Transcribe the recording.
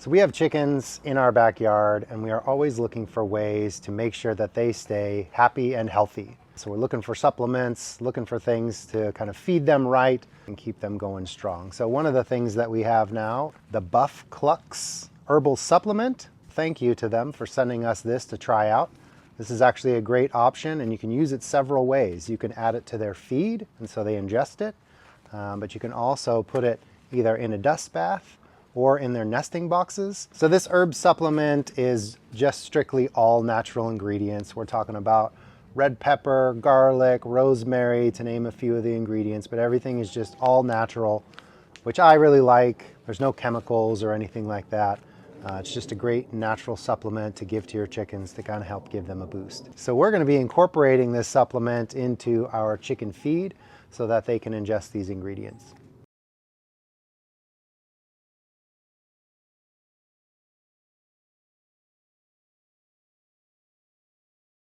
So we have chickens in our backyard, and we are always looking for ways to make sure that they stay happy and healthy. So we're looking for supplements, looking for things to kind of feed them right and keep them going strong. So one of the things that we have now, the Buff Clucks herbal supplement. Thank you to them for sending us this to try out. This is actually a great option, and you can use it several ways. You can add it to their feed, and so they ingest it, but you can also put it either in a dust bath or in their nesting boxes. So this herb supplement is just strictly all natural ingredients. We're talking about red pepper, garlic, rosemary, to name a few of the ingredients, but everything is just all natural, which I really like. There's no chemicals or anything like that. It's just a great natural supplement to give to your chickens to kind of help give them a boost. So we're going to be incorporating this supplement into our chicken feed so that they can ingest these ingredients.